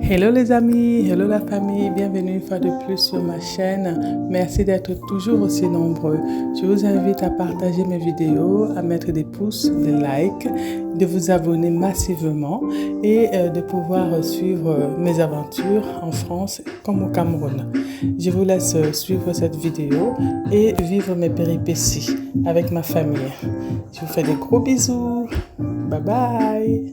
Hello les amis, hello la famille, bienvenue une fois de plus sur ma chaîne. Merci d'être toujours aussi nombreux. Je vous invite à partager mes vidéos, à mettre des pouces, des likes, de vous abonner massivement et de pouvoir suivre mes aventures en France comme au Cameroun. Je vous laisse suivre cette vidéo et vivre mes péripéties avec ma famille. Je vous fais des gros bisous. Bye bye.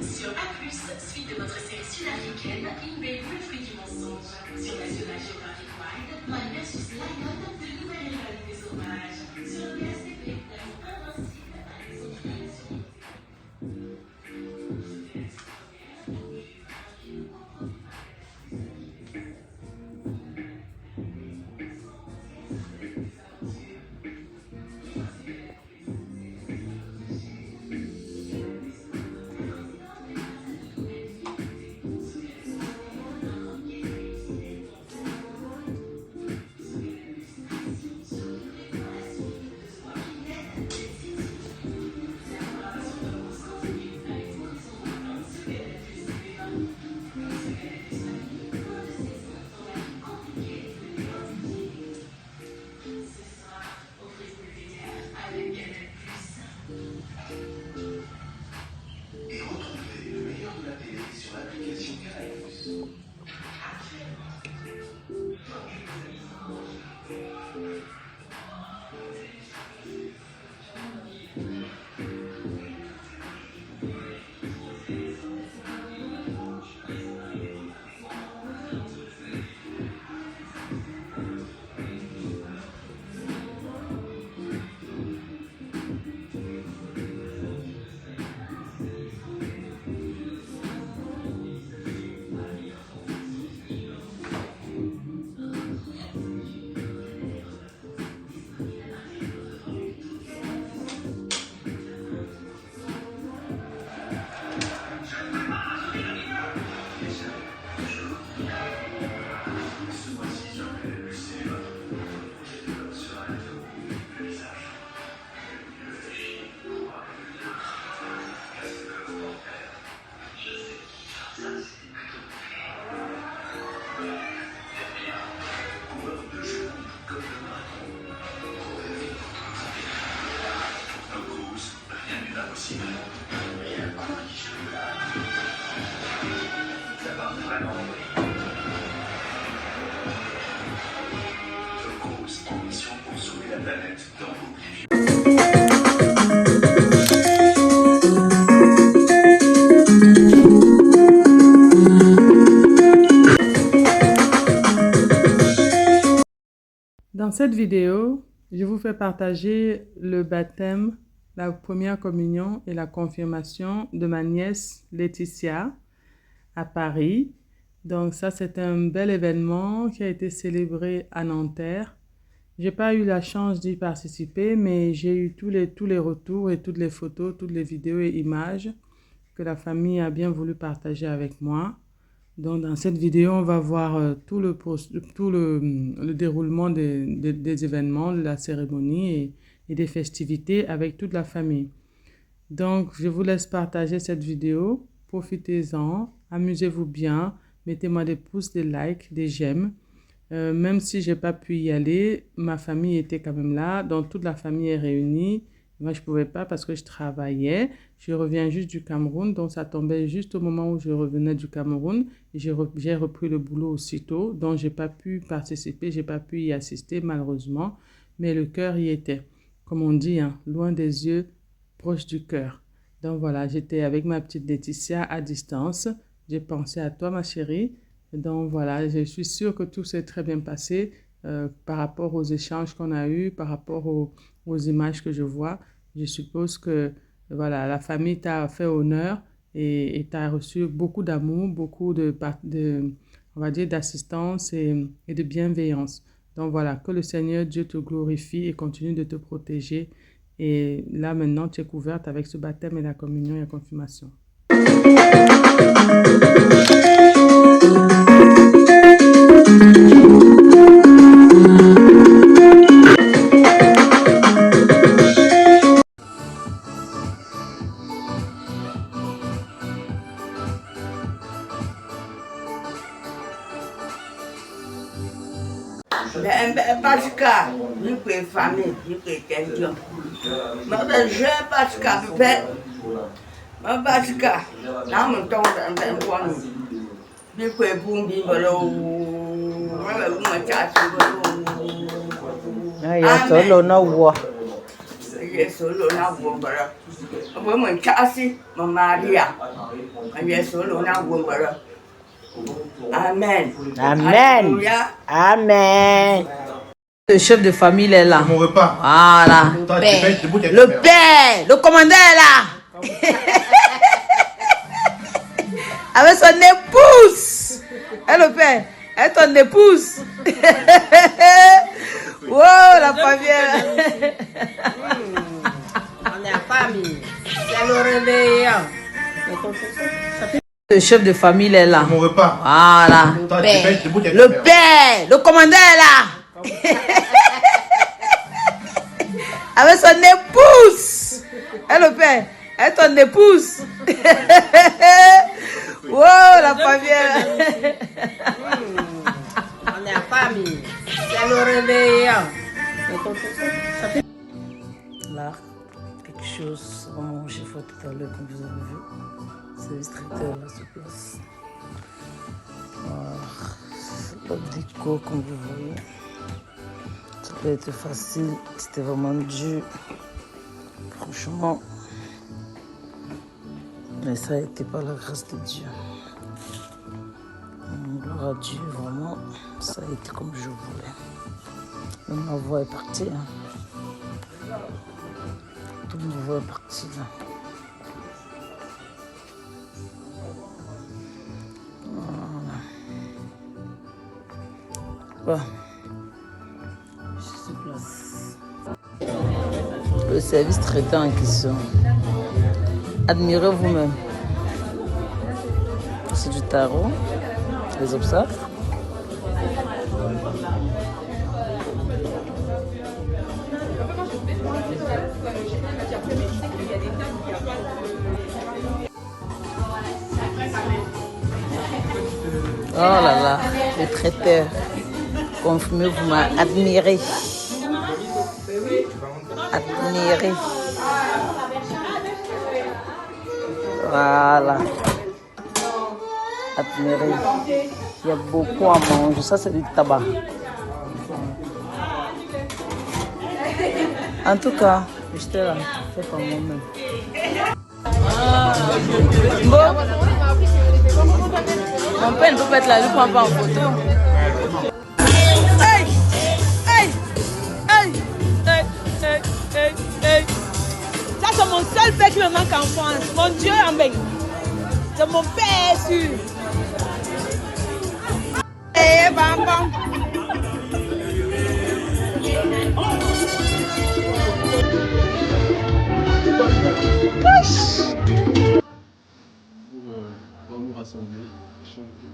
Sur A+, suite de notre série sud-africaine, InBay, le fruit du mensonge. Sur National Geographic Wild, Man versus Lion, de nouvelles rivalités sauvages. Sur le BSTP, l'amour invincible à des autres nations. Dans cette vidéo, je vous fais partager le baptême, la première communion et la confirmation de ma nièce Laetitia à Paris. Donc ça, c'est un bel événement qui a été célébré à Nanterre. Je n'ai pas eu la chance d'y participer, mais j'ai eu tous les retours et toutes les photos, toutes les vidéos et images que la famille a bien voulu partager avec moi. Donc, dans cette vidéo, on va voir tout le déroulement des événements, de la cérémonie et des festivités avec toute la famille. Donc, je vous laisse partager cette vidéo. Profitez-en, amusez-vous bien, mettez-moi des pouces, des likes, des j'aime. Même si je n'ai pas pu y aller, ma famille était quand même là. Donc, toute la famille est réunie. Moi, je ne pouvais pas parce que je travaillais. Je reviens juste du Cameroun. Donc, ça tombait juste au moment où je revenais du Cameroun. Et j'ai repris le boulot aussitôt. Donc, je n'ai pas pu participer. Je n'ai pas pu y assister, malheureusement. Mais le cœur y était. Comme on dit, hein, loin des yeux, proche du cœur. Donc, voilà, j'étais avec ma petite Laetitia à distance. J'ai pensé à toi, ma chérie. Donc, voilà, je suis sûre que tout s'est très bien passé par rapport aux échanges qu'on a eus, par rapport aux images que je vois. Je suppose que voilà, la famille t'a fait honneur et t'a reçu beaucoup d'amour, beaucoup on va dire, d'assistance et de bienveillance. Donc voilà, que le Seigneur Dieu te glorifie et continue de te protéger. Et là, maintenant, tu es couverte avec ce baptême et la communion et la confirmation. Patika, you pay family, you pay tension. Mother, je Patika, pet. My Patika, now I'm talking about one. You pay boom, be below. My chat, yes, solo no war. yes, solo now, Wombara. A woman, Chassis, Maria. And yes, solo now, Wombara. Amen. Amen. Amen. Le chef de famille est là. Mon repas. Voilà. Le père, le commandant est là. Avec son épouse. Et le père, et ton épouse. Wow, la famille est là. On est en famille. C'est le réveil. Le chef de famille est là. Mon repas. Voilà. Le père, le commandant est là. Avec son épouse. Et le père, et ton épouse. Wow, la famille est là. On est en famille. C'est le réveil. Là, quelque chose, vraiment, j'ai fait tout à l'heure, comme vous avez vu. C'est l'extracteur là sur place. La déco, comme vous voyez. Ça peut être facile, c'était vraiment dur. Franchement. Mais ça a été par la grâce de Dieu. Gloire à Dieu, vraiment, ça a été comme je voulais. Même ma voix est partie. Hein. Toute ma voix est partie là. Voilà. Je suis sur place. Le service traitant en question. Admirez vous-même. C'est du tarot, les obstacles. Oh là là, le traiteur. Confirmé, vous m'avez admiré. Admiré. Voilà. Admiré. Il y a beaucoup à manger. Ça, c'est du tabac. En tout cas, j'étais là. C'est pas moi-même. Bon. Mon père ne peut pas être là. Je ne prends pas en photo. Hey! Hey! C'est mon père sûr. Eh, bam, bam. Pour nous rassembler, échanger.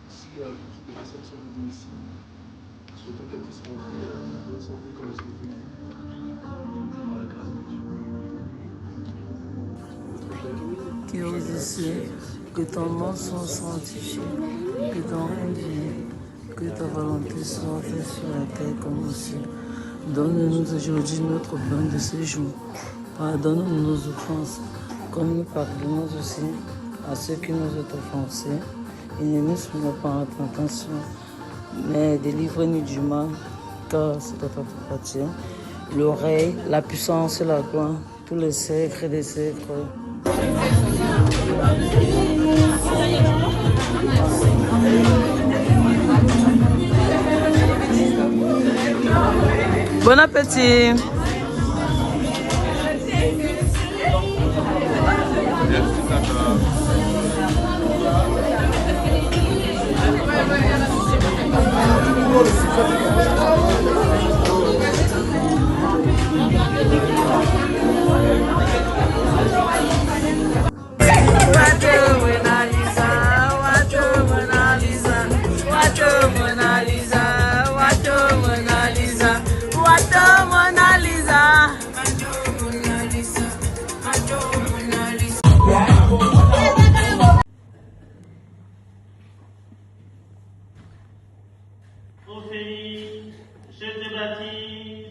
Si toutes les personnes sont venues ici, surtout qu'elles seront en santé comme elles sont venues, par la grâce de Dieu. Qui ose ici, que ton nom soit sanctifié, que ton règne vienne, que ta volonté soit faite sur la terre comme au ciel. Donne-nous aujourd'hui notre pain de ce jour. Pardonne-nous nos offenses, comme nous pardonnons aussi à ceux qui nous ont offensés. Et ne nous soumets pas en tentation, mais délivre-nous du mal, car c'est à toi qui appartient l'oreille, la puissance et la gloire, tous les siècles des siècles. Bon appétit. Ophélie, je te baptise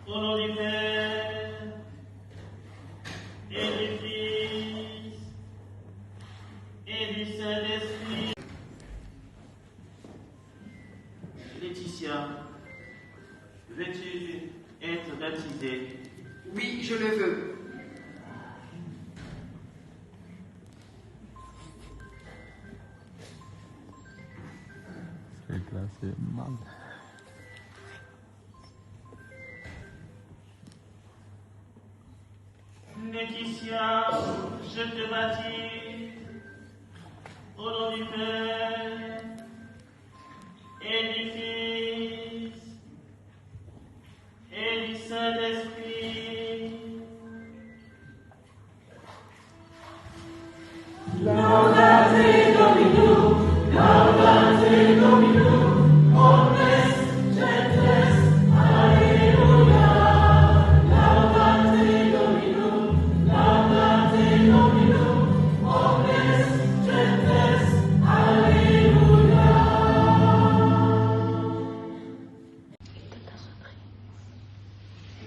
au nom du Père et du Fils et du Saint-Esprit. Laetitia, veux-tu être baptisée? Oui, je le veux. Là, c'est mal. Laetitia, je te baptise au nom du Père et du Fils et du Saint-Esprit.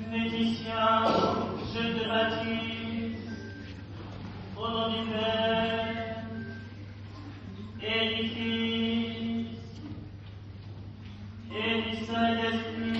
Laetitia, je te baptise au nom du Père et du Fils et du Saint-Esprit.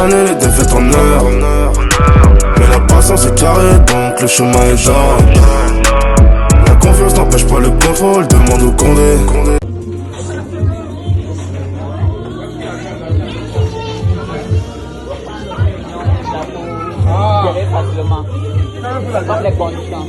Les défaites en heure. Mais la patience est carrée, donc le chemin est genre. La confiance n'empêche pas le contrôle, demande au Condé. Facilement. Comme les conditions.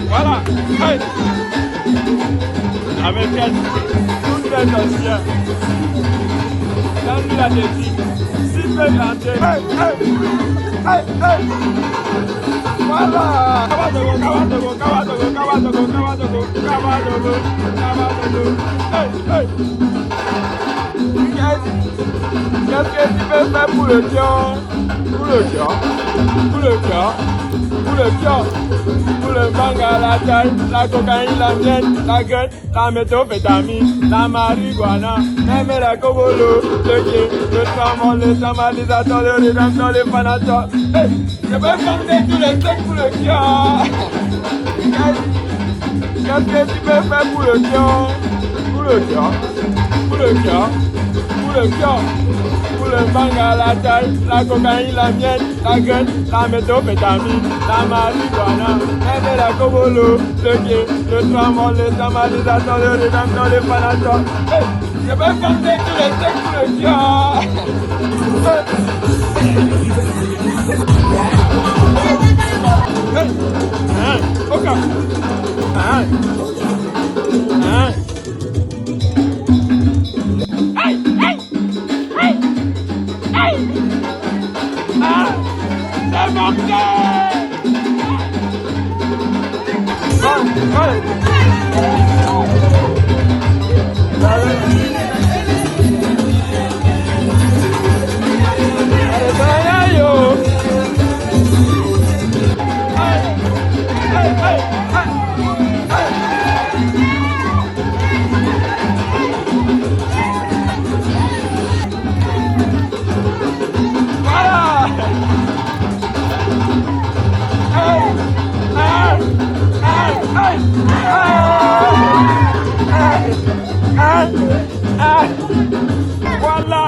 Voilà. Hey. Avec elle, tout est ancien. Dans la défi, si peu grandir. Hey, hey. Hey, hey. Voilà. Hey, hey. Qu'est-ce que tu peux faire pour le cœur? Pour le cœur? Pour le cœur? Pour le cœur? Pour le manga, la taille, la cocaïne, la mienne, la gueule, la méthamphétamine, la marijuana, même la cobolo, le gay, le tramon, le samalisateur, le rédempteur, le fanateur. Hey, je vais chanter tous les trucs pour le cœur. Qu'est-ce que tu peux faire pour le cœur? Pour le cœur? Pour le cœur? Pour le cœur? Pour le manga, la taille, la cocaïne, la mienne, la gueule, la méthamphétamine, la marijuana, même la cobolo, le gay, le tramon, le samalisateur, le rédempteur, le fanateur. Hey, je vais chanter tous les trucs pour le cœur. Hey, hein, ok. Hein, hein. Hey, hey, hey, hey. Ah, c'est mon cœur. Voilà.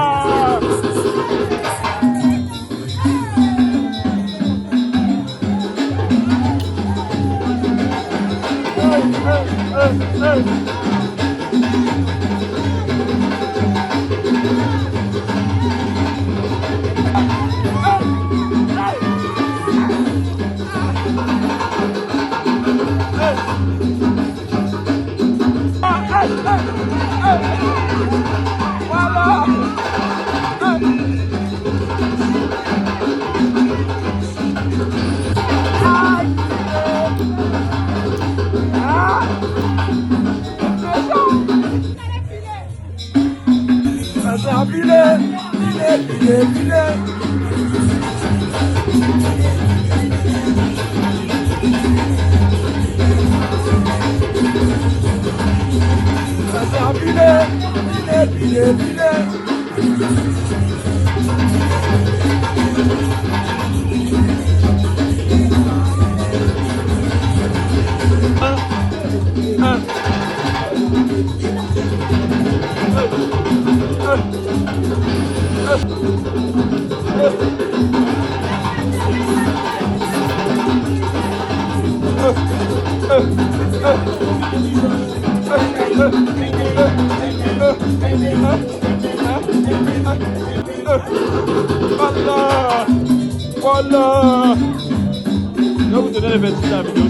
Voilà. Voilà. Je vais vous donner les 26 la vidéo.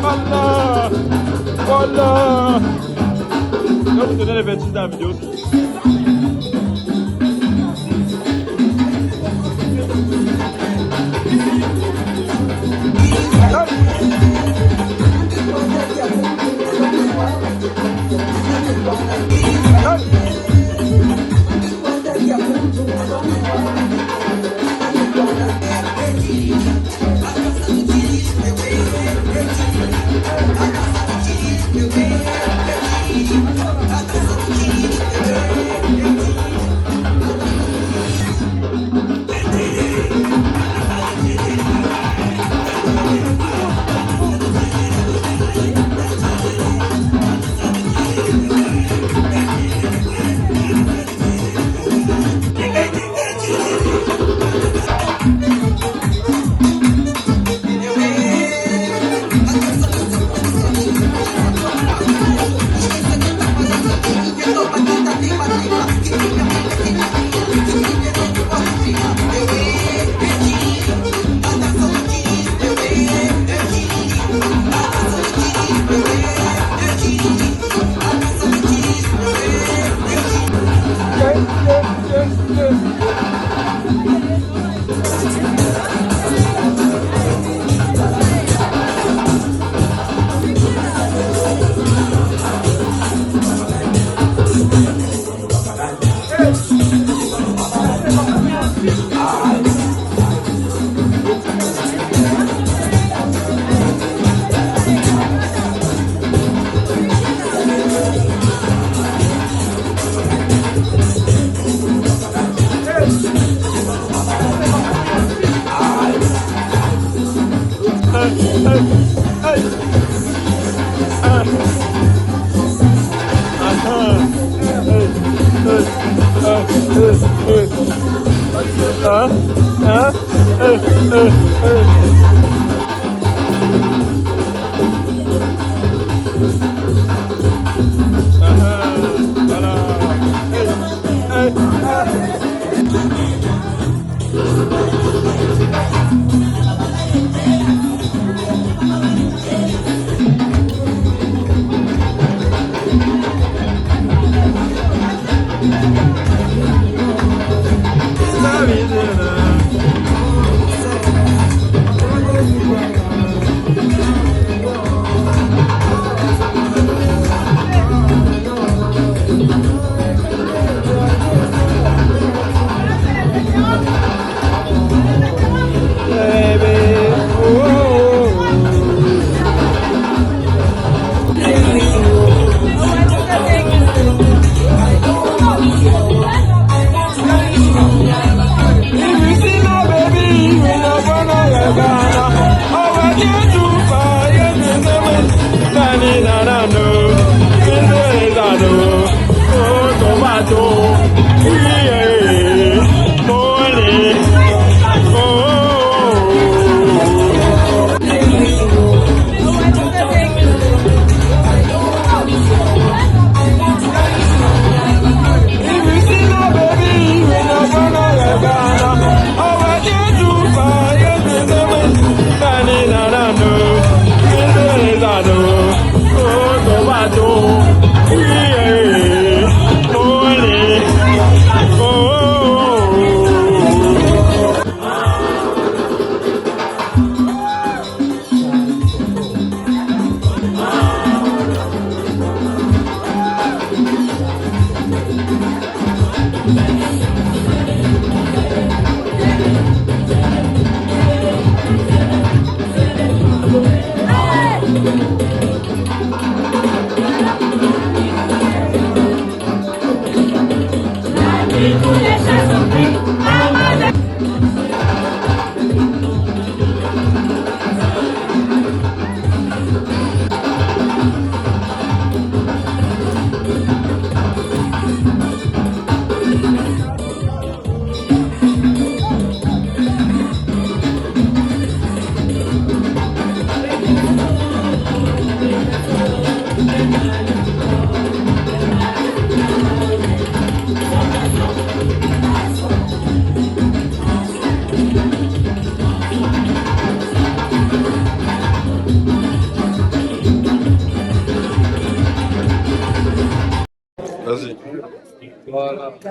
Voilà. Voilà. Je vais vous donner les 26 dans la vidéo. Vas-y. Voilà. Et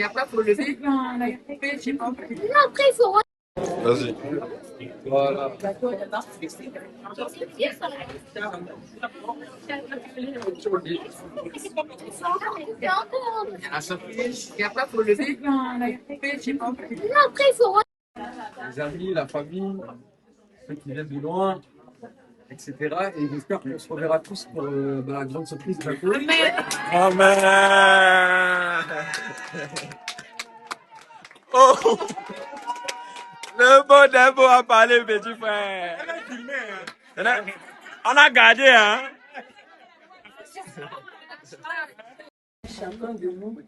après, il faut lever. Vas-y. Voilà. Et après, il faut lever. Les amis, la famille, ceux qui viennent de loin, etc. Et j'espère qu'on se reverra tous pour la grande surprise bientôt. Amen. Oh, le bon Debo a parlé, petit frère. On a gardé, hein. Chacun de nous,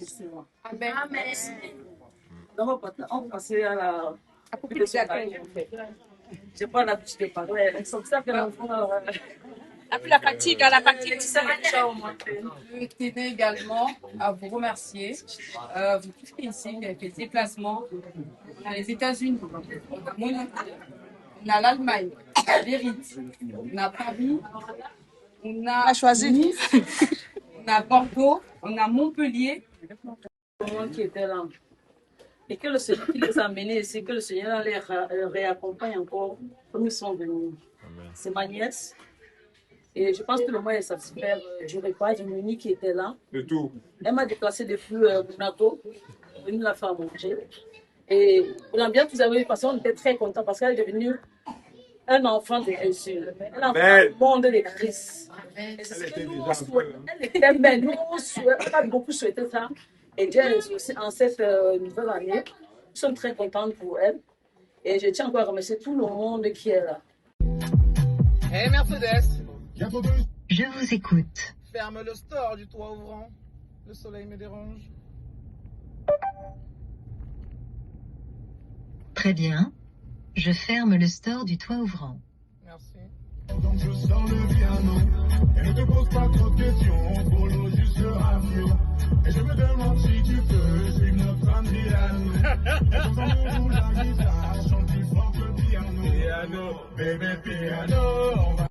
c'est moi. Amen. On va passer à la je prends la petite de parole. C'est comme ça que l'enfant. La fatigue, tu sais, je tenais également à vous remercier. Vous tous ici, qui avez fait des déplacements. On a les États-Unis, on a Monaco, on a l'Allemagne, on a Vérité, on a Paris, on a Nice, on a Bordeaux, on a Montpellier. Qui était là. Et que le Seigneur qui les a amenés ici, que le Seigneur les réaccompagne encore comme ils sont venus. C'est ma nièce. Et je pense que le mois est satisfait du repas du menu qui était là. De tout. Elle m'a déplacé depuis Monaco, venue la faire manger. Et l'ambiance que vous avez vu passer, on était très contents parce qu'elle est devenue un enfant de Jésus. Elle a fait le monde de Christ. Et c'est ce que nous souhaitons. Elle était belle, on a beaucoup souhaité ça. Et Dieu aussi en cette nouvelle année, nous sommes très contents pour elle. Et je tiens encore à remercier tout le monde qui est là. Hey Mercedes, je vous écoute. Ferme le store du toit ouvrant. Le soleil me dérange. Très bien. Je ferme le store du toit ouvrant. Merci. Donc je sors le piano et ne te pose pas trop de questions. Follow juste le radio. Et je me demande si tu peux suivre notre Adriano. Et dans un monde où la guitare chante plus fort que le piano. Piano, bébé piano. On va...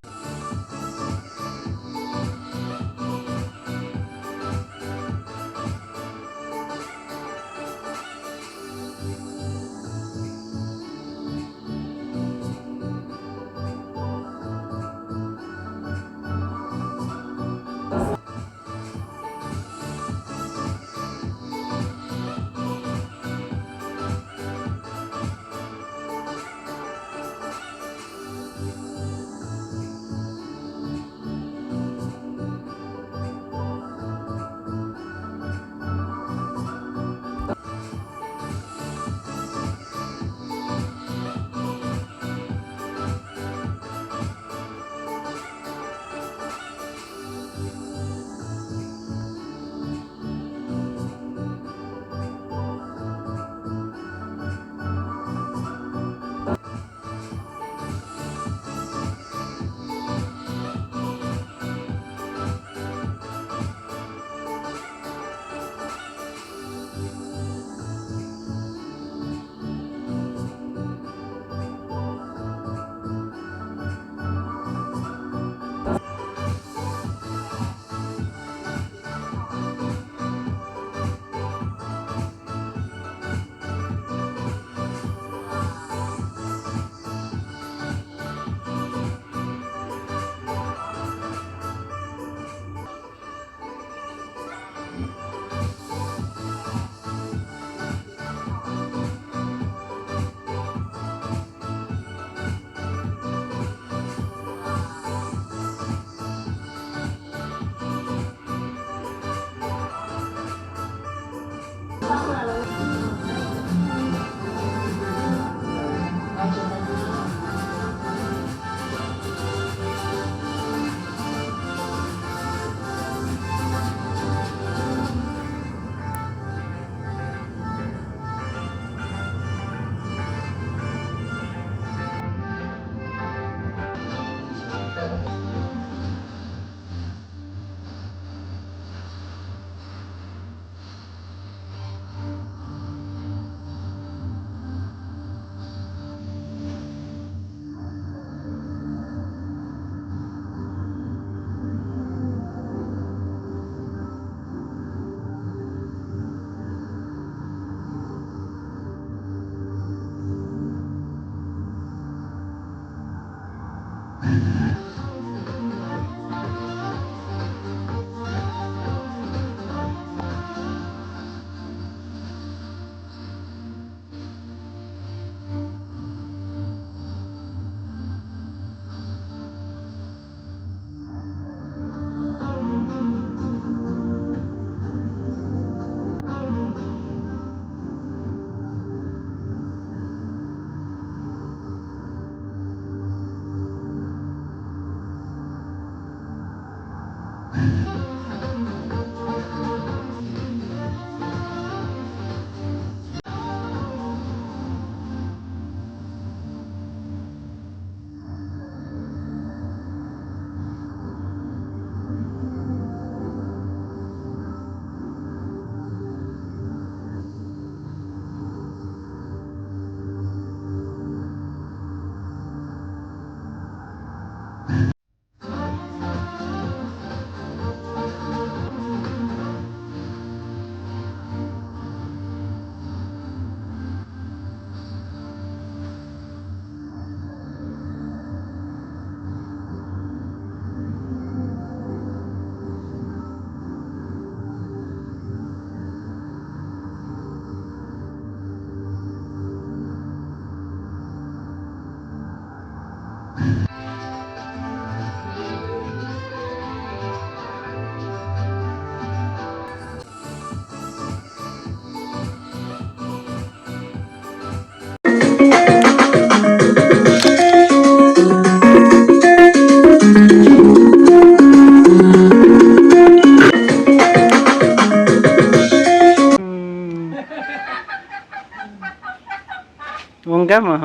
Ungama.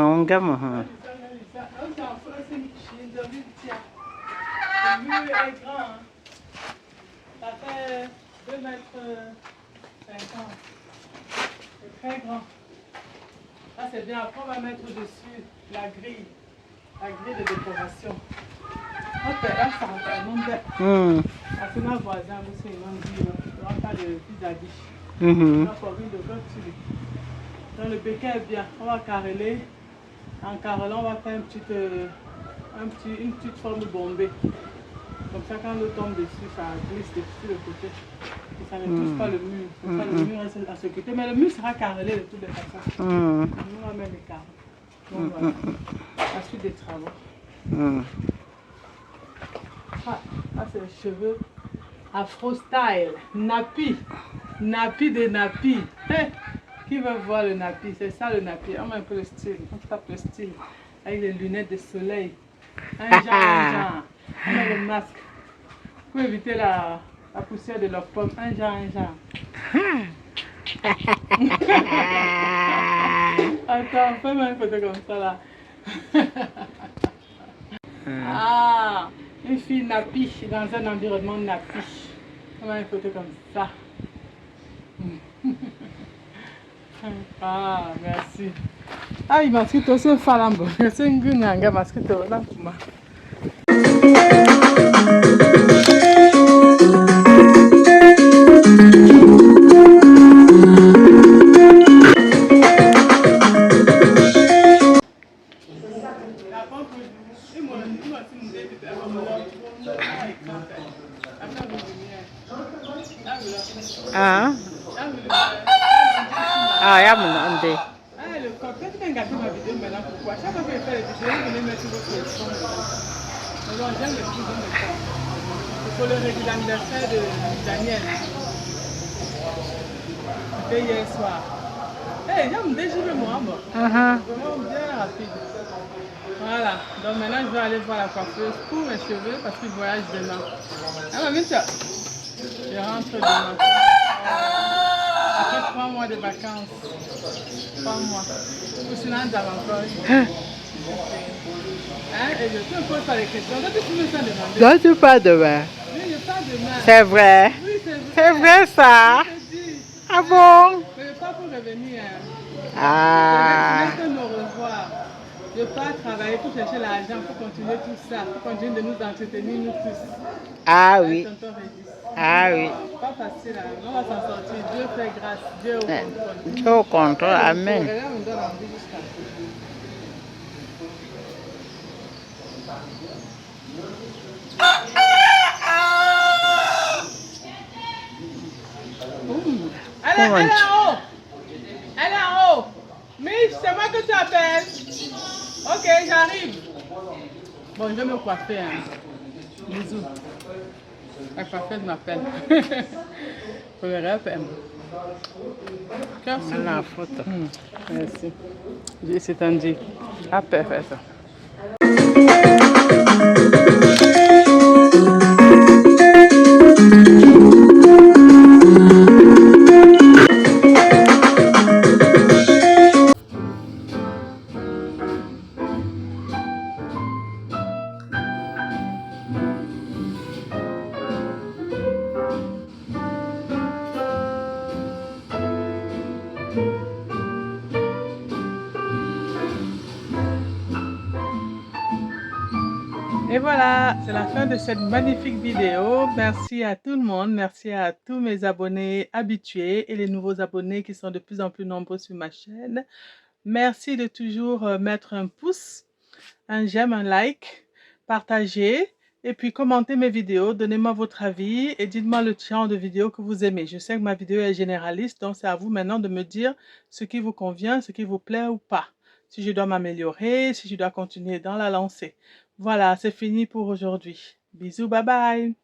Le mur est grand. Hein. Ça fait 2 mètres 50. C'est très grand. Là, c'est bien. Après, on va mettre au-dessus la grille de décoration. Ok, là, ça va faire parce que ma voisin, monsieur, il m'a dit, il n'y aura pas de pizza guiche. On va former de voiture. Donc, le béquet est bien. On va careler. En carelant, on va faire une petite forme bombée. Comme ça, quand l'eau tombe dessus, ça glisse dessus le côté. Et ça ne touche pas le mur. Comme ça, le mur reste à ce côté. Mais le mur sera carrelé de toutes les façons. On va mettre les carreaux. Donc voilà, la suite des travaux. Ah, là, c'est les cheveux Afro Style. Nappy. Nappy de Nappy. Hey, qui veut voir le Nappy? C'est ça le Nappy. On met un peu le style. On tape le style. Avec les lunettes de soleil. Un genre. On met le masque. Pour éviter la poussière de leurs pommes. Un genre. Attends, fais-moi une photo comme ça là. Ah, une fille nappy dans un environnement nappy. Fais-moi une photo comme ça. Ah, merci. Ah, il m'a scritto c'est falambo. C'est un gunanga, m'a scritto là pour moi. Ya me demandé. Le copain qui a gâté ma vidéo maintenant, pourquoi? Chaque fois que je fais les vidéos, vous venez mettre votre son dedans. Mais bon, j'aime le plus de mes temps. C'est pour le l'anniversaire de Daniel. C'était hier soir. Hey, j'aime déjà le moi, bon. Vraiment bien rapide. Voilà, donc maintenant je vais aller voir la coiffeuse pour mes cheveux parce qu'il voyage demain. Ah, ma mère, je rentre demain. Après 3 mois de vacances. 3 mois. Ou sinon, encore. Hein? Et je te pose pas les questions. Donc, tu me sens demander. Non, tu pars demain. Oui, je pars demain. C'est vrai. Oui, c'est vrai. C'est vrai ça. Ah bon? Mais je pars pour revenir. Ah. Je vais nous revoir. Je pars travailler pour chercher l'argent, pour continuer tout ça, pour continuer de nous entretenir, nous tous. Ah oui. Ah oui. Pas facile, hein. On va s'en sortir. Dieu fait grâce. Dieu au contrôle. Dieu au contrôle. Amen. Là, on donne envie jusqu'à Elle est en haut. Elle est en haut. Mich, c'est moi que tu appelles. Ok, j'arrive. Bon, je vais me coiffer. Hein. Bisous. La coiffeuse m'appelle. Pour le rêve, merci. La photo. Merci. C'est Andy. Ah, parfait ça. Et voilà, c'est la fin de cette magnifique vidéo. Merci à tout le monde, merci à tous mes abonnés habitués et les nouveaux abonnés qui sont de plus en plus nombreux sur ma chaîne. Merci de toujours mettre un pouce, un j'aime, un like, partager et puis commentez mes vidéos, donnez-moi votre avis et dites-moi le genre de vidéo que vous aimez. Je sais que ma vidéo est généraliste, donc c'est à vous maintenant de me dire ce qui vous convient, ce qui vous plaît ou pas. Si je dois m'améliorer, si je dois continuer dans la lancée. Voilà, c'est fini pour aujourd'hui. Bisous, bye bye.